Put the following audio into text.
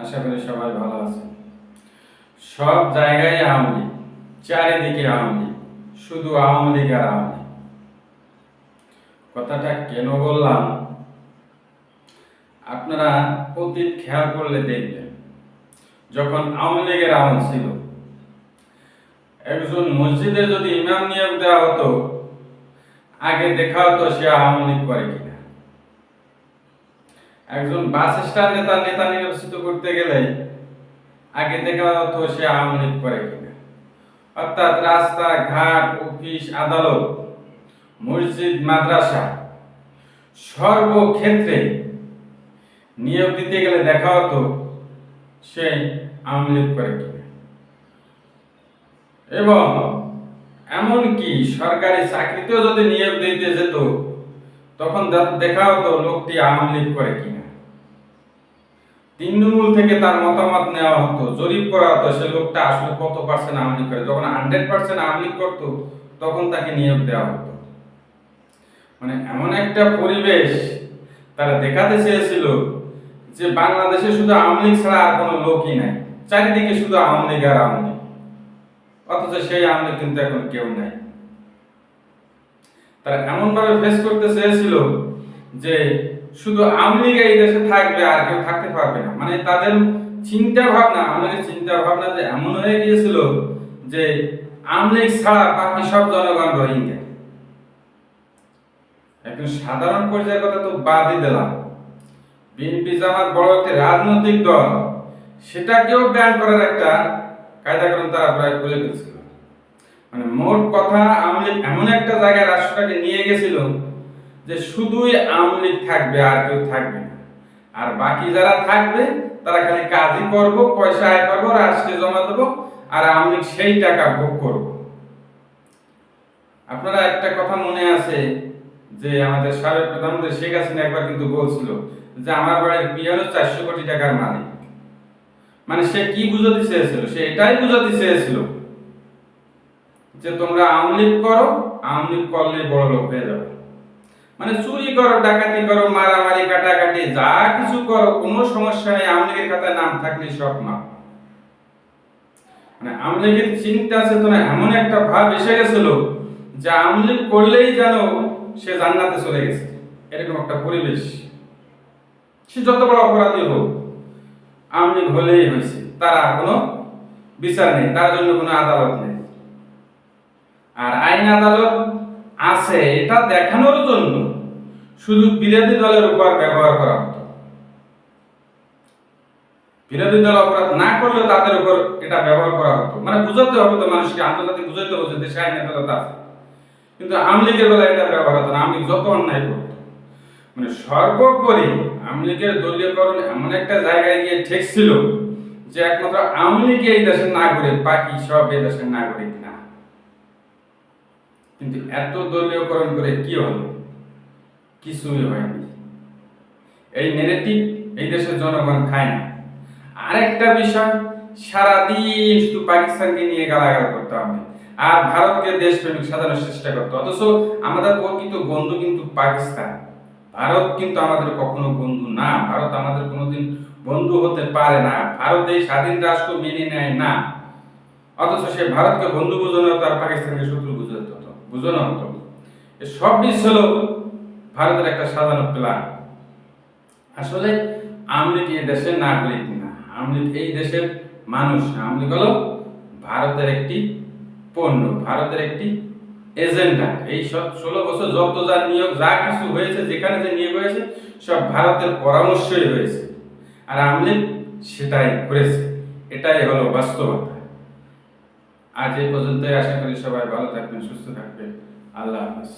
আশা করি সবাই ভালো আছে। সব জায়গায় আওয়ামী লীগ, চারিদিকে আওয়ামী লীগ, শুধু আওয়ামী লীগ আর আওয়ামী লীগ। কথাটা কেন বললাম, আপনারা অতীত খেয়াল করলে দেখবেন, যখন আওয়ামী লীগের আমল ছিল, একজন মসজিদে যদি ইমাম নিয়োগ দেওয়া হতো, আগে দেখা হতো সে আওয়ামী লীগ করে কিনা। একজন বাস স্ট্যান্ড নেতা নির্বাচিত করতে গেলে আগে দেখা হতো সে আওয়ামী লীগ করে কিনা। অর্থাৎ রাস্তা ঘাট, অফিস আদালত, মসজিদ মাদ্রাসা সর্বক্ষেত্রে নিয়োগ দিতে গেলে দেখা হতো সে আওয়ামী লীগ করে কিনা। এবং এমনকি সরকারি চাকরিতেও যদি নিয়োগ দিতে যেত, তখন দেখা হতো লোকটি আওয়ামী লীগ করে কিনা। তৃণমূল থেকে তার মতামত নেওয়া হতো, জরিপ করা হতো সে লোকটা আসলে কত পার্সেন্ট আওয়ামী লীগ করে। যখন 100% আওয়ামী লীগ করতো, তখন তাকে নিয়োগ দেওয়া হতো। মানে এমন একটা পরিবেশ তারা দেখাতে চেয়েছিল যে বাংলাদেশে শুধু আওয়ামী লীগ ছাড়া আর কোনো লোকই নাই, চারিদিকে শুধু আওয়ামী লীগ আর আওয়ামী লীগ। অথচ সেই আওয়ামী লীগ কিন্তু এখন কেউ নাই। তারা এমন ভাবে ফেস করতে চেয়েছিল যে শুধু আওয়ামী লীগ এই দেশে থাকবে, আর কেউ থাকতে পারবে না। মানে তাদের চিন্তা ভাবনা, আমাদের চিন্তা ভাবনা যে এমন হয়ে গিয়েছিল যে আওয়ামী লীগ ছাড়া বাকি সব জনগণ রোহিঙ্গা। এখন সাধারণ পর্যায়ের কথা তো বাদই দিলাম, বিএনপি জামাত বড় একটা রাজনৈতিক দল, সেটাকেও ব্যান করার একটা কায়দাকানুন তারা প্রায় করে ফেলছিল। মানে মোট কথা আওয়ামী লীগ এমন একটা জায়গায় রাষ্ট্রটাকে নিয়ে গেছিল যে শুধুই আওয়ামী লীগ থাকবে, আর কেউ থাকবে না। আর বাকি যারা থাকবে তারা খালি কাজই করব, পয়সা আয় করবো, রাষ্ট্রে জমা দেবো, আর আওয়ামী লীগ সেই টাকা ভোগ করব। আপনারা একটা কথা মনে আছে যে আমাদের সাবেক প্রধানমন্ত্রী শেখ হাসিনা একবার কিন্তু বলছিল যে আমার বাড়ির পিয়ানো 400 কোটি টাকার মালিক। মানে সে কি বুঝাতে চেয়েছিল? সে এটাই বুঝাতে চেয়েছিল যে তোমরা আওয়ামী লীগ করো, আওয়ামী লীগ করলে বড় লোক হয়ে যাবে। মানে চুরি করো, ডাকাতি করো, মারামারি কাটাকাটি যা কিছু করো, কোনো সমস্যা নেই, আওয়ামী লীগের খাতায় নাম থাকলে সব মাপ। মানে আওয়ামী লীগের চিন্তা চেতনা এমন একটা ভাব এসে গেছিল যে আওয়ামী লীগ করলেই যেন সে জান্নাতে চলে গেছে, এরকম একটা পরিবেশ। সে যত বড় অপরাধী হোক, আওয়ামী লীগ হলেই হয়েছে, তার কোনো বিচার নেই, তার জন্য কোনো আদালত নেই। আর আইন আদালত আছে এটা দেখানোর জন্য শুধু বিরোধী দলের উপর ব্যবহার করা হতো। বিরোধী দল অপরাধ না করলেও তাদের উপর এটা ব্যবহার করা হতো। মানে বুঝাতে হবে তো মানুষকে, আন্তর্জাতিক বুঝাতে হবে যে দেশে আইন আদালত আছে। কিন্তু আওয়ামী লীগের বেলায় এটা ব্যবহার হতো না, আওয়ামী লীগ যত অন্যায় করতো। মানে সর্বোপরি আওয়ামী লীগের দলীয়করণ এমন একটা জায়গায় গিয়ে ঠেকছিল যে একমাত্র আওয়ামী লীগ এই দেশের নাগরিক, বাকি সব এই দেশের নাগরিক না। কিন্তু এত দলীয়করণ করে কি হলো? কিছুই হয়নি। এই নেগেটিভ এই দেশের জনগণ খায় না। আরেকটা বিষয়, সারাদিন শুধু পাকিস্তানকে নিয়ে গালাগাল করতে হবে আর ভারতকে দেশপ্রেমিক সাজানোর চেষ্টা করতে। অথচ আমাদের প্রকৃত বন্ধু কিন্তু পাকিস্তান, ভারত কিন্তু আমাদের কখনো বন্ধু না। ভারত আমাদের কোনোদিন বন্ধু হতে পারে না। ভারত এই স্বাধীন রাষ্ট্র মেনে নেয় না। অথচ সে ভারতকে বন্ধু বোঝানো হতো আর পাকিস্তানকে শত্রু বোঝানো হতো। সব বিষয় হলো ভারতের একটা সাজানো প্ল্যান। আসলে আওয়ামী লীগ এই দেশের নাগরিক না, আওয়ামী লীগ এই দেশের মানুষ না। আওয়ামী লীগ হলো ভারতের একটি পণ্য, ভারতের একটি এজেন্ডা। এই সব 16 বছর যত যা নিয়োগ, যা কিছু হয়েছে, যেখানে যে নিয়োগ হয়েছে, সব ভারতের পরামর্শই হয়েছে। আর আওয়ামী লীগ সেটাই করেছে। এটাই হলো বাস্তবতা। আজ এই পর্যন্তই। আশা করি সবাই ভালো থাকবেন, সুস্থ থাকবেন। আল্লাহ হাফেজ।